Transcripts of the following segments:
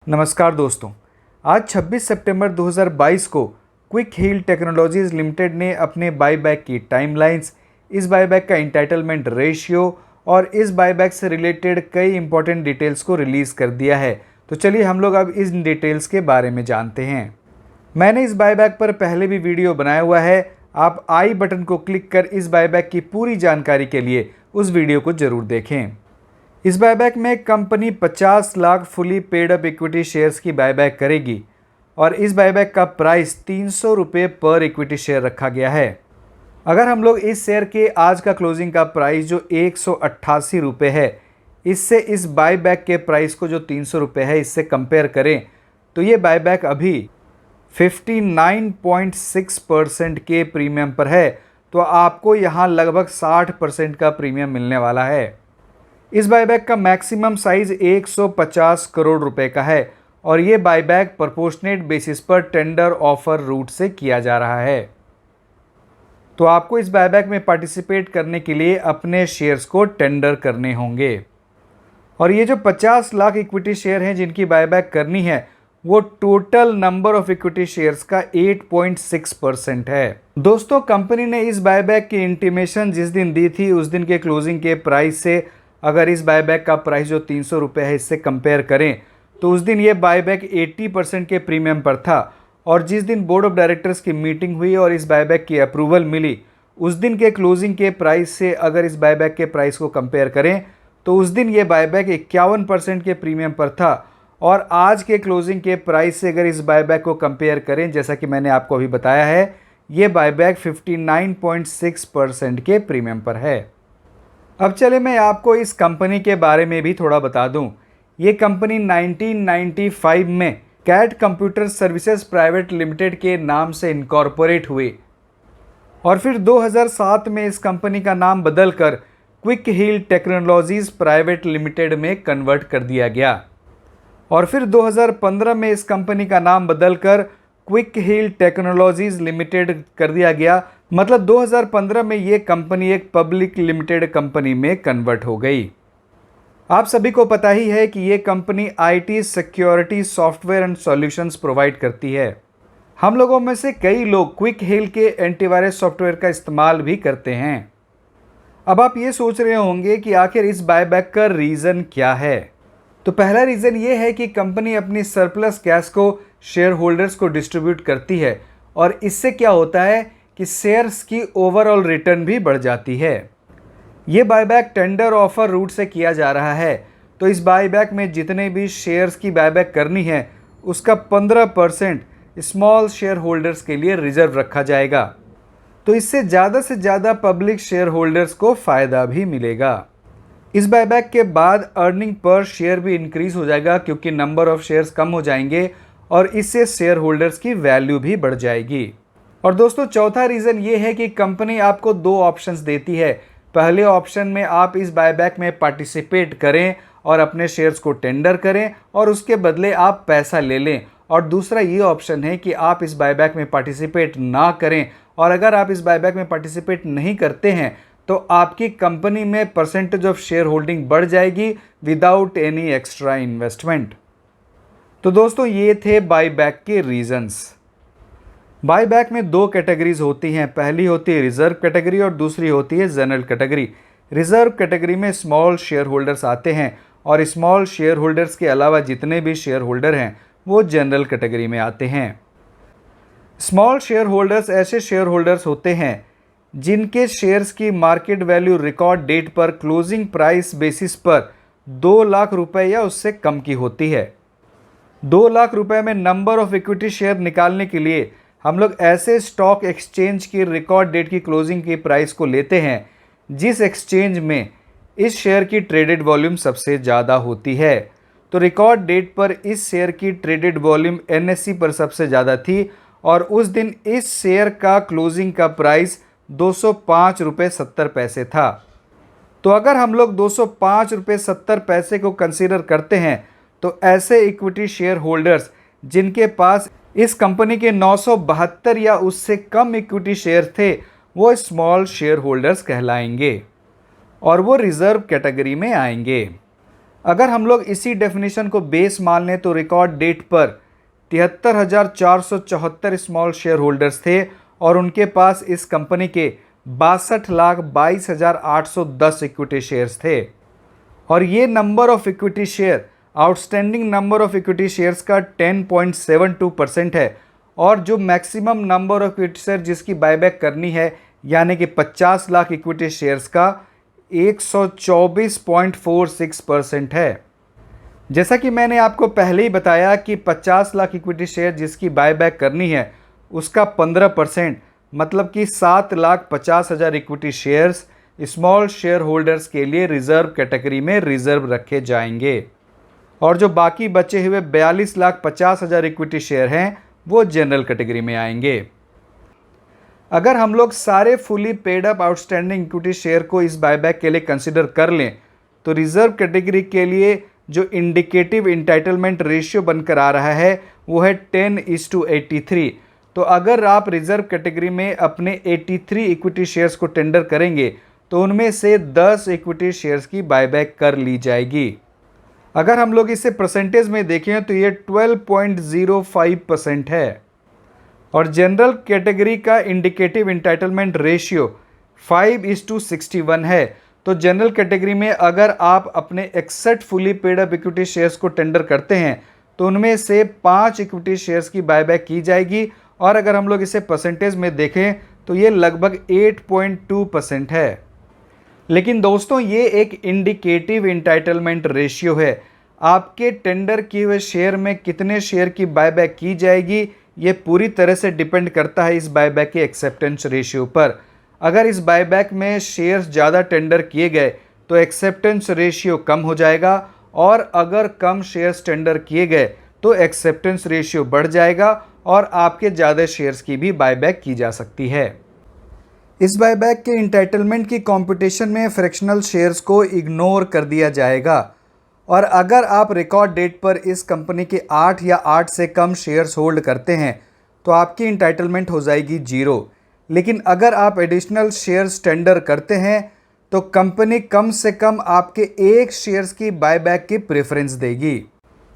नमस्कार दोस्तों। आज 26 सितंबर 2022 को क्विक हील टेक्नोलॉजीज लिमिटेड ने अपने बाईबैक की टाइमलाइंस, इस बाईबैक का इंटाइटलमेंट रेशियो और इस बाईबैक से रिलेटेड कई इंपॉर्टेंट डिटेल्स को रिलीज़ कर दिया है। तो चलिए हम लोग अब इन डिटेल्स के बारे में जानते हैं। मैंने इस बाईबैक पर पहले भी वीडियो बनाया हुआ है। आप आई बटन को क्लिक कर इस बाईबैक की पूरी जानकारी के लिए उस वीडियो को ज़रूर देखें। इस बायबैक में company 50 lakh fully paid up equity shares की बायबैक करेगी और इस बायबैक का प्राइस 300 रुपये पर इक्विटी शेयर रखा गया है। अगर हम लोग इस शेयर के आज का क्लोजिंग का प्राइस जो 188 रुपये है, इससे इस बायबैक के प्राइस को जो 300 रुपये है इससे कंपेयर करें तो ये बायबैक अभी 59.6% के प्रीमियम पर है। तो आपको यहाँ लगभग 60% का प्रीमियम मिलने वाला है। इस बायबैक का मैक्सिमम साइज 150 करोड़ रुपए का है और ये बायबैक प्रोपोर्शनेट बेसिस पर टेंडर ऑफर रूट से किया जा रहा है। तो आपको इस बायबैक में पार्टिसिपेट करने के लिए अपने शेयर्स को टेंडर करने होंगे और ये जो 50 लाख इक्विटी शेयर हैं जिनकी बायबैक करनी है वो total number of equity shares का 8.6% है। दोस्तों, कंपनी ने इस बायबैक की इंटीमेशन जिस दिन दी थी उस दिन के क्लोजिंग के प्राइस से अगर इस बायबैक का प्राइस जो 300 रुपये है इससे कंपेयर करें तो उस दिन ये बायबैक 80% के प्रीमियम पर था और जिस दिन बोर्ड ऑफ डायरेक्टर्स की मीटिंग हुई और इस बायबैक की अप्रूवल मिली उस दिन के क्लोजिंग के प्राइस से अगर इस बायबैक के प्राइस को कंपेयर करें तो उस दिन ये बायबैक 51% के प्रीमियम पर था और आज के क्लोजिंग के प्राइस से अगर इस बायबैक को कंपेयर करें, जैसा कि मैंने आपको अभी बताया है, ये बायबैक 59.6% के प्रीमियम पर है। अब चले मैं आपको इस कंपनी के बारे में भी थोड़ा बता दूं। ये कंपनी 1995 में Cat Computer Services Private Limited के नाम से इनकॉर्पोरेट हुई और फिर 2007 में इस कंपनी का नाम बदलकर Quick Heal Technologies Private Limited में कन्वर्ट कर दिया गया और फिर 2015 में इस कंपनी का नाम बदलकर क्विक हील टेक्नोलॉजीज लिमिटेड कर दिया गया। मतलब 2015 में ये कंपनी एक पब्लिक लिमिटेड कंपनी में कन्वर्ट हो गई। आप सभी को पता ही है कि ये company IT security software and solutions provide करती है। हम लोगों में से कई लोग क्विक हील के एंटीवायरस सॉफ्टवेयर का इस्तेमाल भी करते हैं। अब आप ये सोच रहे होंगे कि आखिर इस बायबैक का रीज़न क्या है। तो पहला रीज़न ये है कि कंपनी अपनी सरप्लस कैश को शेयर होल्डर्स को डिस्ट्रीब्यूट करती है और इससे क्या होता है कि शेयर्स की ओवरऑल रिटर्न भी बढ़ जाती है। ये बायबैक टेंडर ऑफर रूट से किया जा रहा है तो इस बायबैक में जितने भी शेयर्स की बायबैक करनी है उसका 15% स्मॉल शेयर होल्डर्स के लिए रिजर्व रखा जाएगा। तो इससे ज़्यादा पब्लिक शेयर होल्डर्स को फ़ायदा भी मिलेगा। इस बायबैक के बाद अर्निंग पर शेयर भी इंक्रीज हो जाएगा क्योंकि नंबर ऑफ शेयर्स कम हो जाएंगे और इससे शेयर होल्डर्स की वैल्यू भी बढ़ जाएगी। और दोस्तों, चौथा रीज़न ये है कि कंपनी आपको दो ऑप्शंस देती है। पहले ऑप्शन में आप इस बायबैक में पार्टिसिपेट करें और अपने शेयर्स को टेंडर करें और उसके बदले आप पैसा ले लें, और दूसरा ये ऑप्शन है कि आप इस बायबैक में पार्टिसिपेट ना करें और अगर आप इस बायबैक में पार्टिसिपेट नहीं करते हैं तो आपकी कंपनी में परसेंटेज ऑफ शेयर होल्डिंग बढ़ जाएगी विदाउट एनी एक्स्ट्रा इन्वेस्टमेंट। तो दोस्तों, ये थे बायबैक के रीजंस। बायबैक में दो कैटेगरीज होती हैं। पहली होती है रिजर्व कैटेगरी और दूसरी होती है जनरल कैटेगरी। रिजर्व कैटेगरी में स्मॉल शेयर होल्डर्स आते हैं और स्मॉल शेयर होल्डर्स के अलावा जितने भी शेयर होल्डर हैं वो जनरल कैटेगरी में आते हैं। स्मॉल शेयर होल्डर्स ऐसे शेयर होल्डर्स होते हैं जिनके शेयर्स की मार्केट वैल्यू रिकॉर्ड डेट पर क्लोजिंग प्राइस बेसिस पर 2 लाख रुपए या उससे कम की होती है। 2 लाख रुपए में नंबर ऑफ इक्विटी शेयर निकालने के लिए हम लोग ऐसे स्टॉक एक्सचेंज की रिकॉर्ड डेट की क्लोजिंग की प्राइस को लेते हैं जिस एक्सचेंज में इस शेयर की ट्रेडेड वॉल्यूम सबसे ज़्यादा होती है। तो रिकॉर्ड डेट पर इस शेयर की ट्रेडेड वॉल्यूम एनएसई पर सबसे ज़्यादा थी और उस दिन इस शेयर का क्लोजिंग का प्राइस 205 रुपये 70 पैसे था। तो अगर हम लोग 205 रुपये 70 पैसे को कंसीडर करते हैं तो ऐसे इक्विटी शेयर होल्डर्स जिनके पास इस कंपनी के 972 या उससे कम इक्विटी शेयर थे वो स्मॉल शेयर होल्डर्स कहलाएंगे और वो रिजर्व कैटेगरी में आएंगे। अगर हम लोग इसी डेफिनेशन को बेस मान लें तो रिकॉर्ड डेट पर 73,474 स्मॉल शेयर होल्डर्स थे और उनके पास इस कंपनी के 62,22,810 इक्विटी शेयर्स थे। और ये number of equity share outstanding number of equity shares का 10.72% है और जो maximum number of equity share जिसकी बायबैक करनी है यानी कि 50 लाख इक्विटी शेयर्स का 124.46% है। जैसा कि मैंने आपको पहले ही बताया कि 50 लाख इक्विटी शेयर जिसकी बायबैक करनी है उसका 15% मतलब कि 7,50,000 equity shares small share holders के लिए रिजर्व कैटेगरी में रिजर्व रखे जाएंगे और जो बाकी बचे हुए 42,50,000 इक्विटी शेयर हैं वो जनरल कैटेगरी में आएंगे। अगर हम लोग सारे fully paid up outstanding equity share को इस बायबैक के लिए कंसिडर कर लें तो रिजर्व कैटेगरी के लिए जो इंडिकेटिव इंटाइटलमेंट रेशियो बनकर आ रहा है वो है 10:83। तो अगर आप रिजर्व कैटेगरी में अपने 83 इक्विटी शेयर्स को टेंडर करेंगे तो उनमें से 10 इक्विटी शेयर्स की बायबैक कर ली जाएगी। अगर हम लोग इसे परसेंटेज में देखें तो ये 12.05% है और जनरल कैटेगरी का इंडिकेटिव इंटाइटलमेंट रेशियो 5:61 है। तो जनरल कैटेगरी में अगर आप अपने 61 fully paid up equity shares को टेंडर करते हैं तो उनमें से 5 इक्विटी शेयर्स की बायबैक की जाएगी और अगर हम लोग इसे परसेंटेज में देखें तो ये लगभग 8.2% है। लेकिन दोस्तों ये एक इंडिकेटिव इंटाइटलमेंट रेशियो है। आपके टेंडर किए हुए शेयर में कितने शेयर की बायबैक की जाएगी ये पूरी तरह से डिपेंड करता है इस बायबैक के एक्सेप्टेंस रेशियो पर। अगर इस बायबैक में शेयर्स ज़्यादा टेंडर किए गए तो एक्सेप्टेंस रेशियो कम हो जाएगा और अगर कम शेयर्स टेंडर किए गए तो एक्सेप्टेंस रेशियो बढ़ जाएगा और आपके ज़्यादा शेयर्स की भी बायबैक की जा सकती है। इस बायबैक के इंटाइटलमेंट की कंपटीशन में फ्रैक्शनल शेयर्स को इग्नोर कर दिया जाएगा और अगर आप रिकॉर्ड डेट पर इस कंपनी के 8 या 8 से कम शेयर्स होल्ड करते हैं तो आपकी इंटाइटलमेंट हो जाएगी 0। लेकिन अगर आप एडिशनल शेयर्स टेंडर करते हैं तो कंपनी कम से कम आपके 1 शेयर्स की बायबैक की प्रेफरेंस देगी।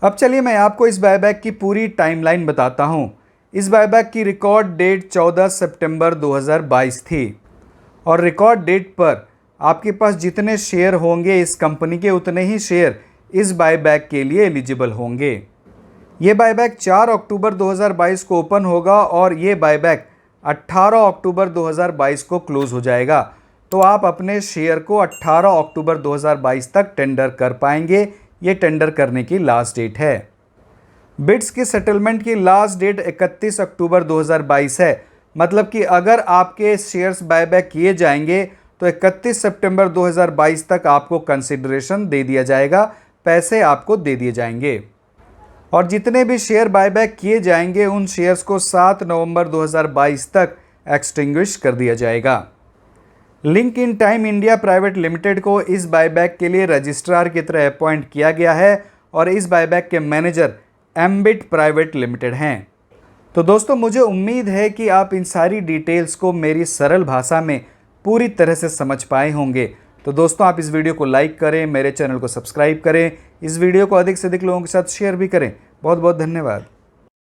अब चलिए मैं आपको इस बायबैक की पूरी टाइमलाइन बताता हूं। इस बायबैक की रिकॉर्ड डेट 14 सितंबर 2022 थी और रिकॉर्ड डेट पर आपके पास जितने शेयर होंगे इस कंपनी के उतने ही शेयर इस बायबैक के लिए एलिजिबल होंगे। ये बायबैक 4 अक्टूबर 2022 को ओपन होगा और ये बायबैक 18 अक्टूबर 2022 को क्लोज हो जाएगा। तो आप अपने शेयर को 18 अक्टूबर 2022 तक टेंडर कर पाएंगे। ये टेंडर करने की लास्ट डेट है। बिड्स की सेटलमेंट की लास्ट डेट 31 अक्टूबर 2022 है। मतलब कि अगर आपके शेयर्स बायबैक किए जाएंगे तो 31 सितंबर 2022 तक आपको कंसिडरेशन दे दिया जाएगा, पैसे आपको दे दिए जाएंगे और जितने भी शेयर बायबैक किए जाएंगे उन शेयर्स को 7 नवंबर 2022 तक एक्सटिंग्विश कर दिया जाएगा। Link in time India private limited को इस बायबैक के लिए रजिस्ट्रार की तरह अपॉइंट किया गया है और इस बायबैक के मैनेजर एम्बिट प्राइवेट लिमिटेड हैं। तो दोस्तों मुझे उम्मीद है कि आप इन सारी डिटेल्स को मेरी सरल भाषा में पूरी तरह से समझ पाए होंगे। तो दोस्तों आप इस वीडियो को लाइक करें, मेरे चैनल को सब्सक्राइब करें, इस वीडियो को अधिक से अधिक लोगों के साथ शेयर भी करें। बहुत बहुत धन्यवाद।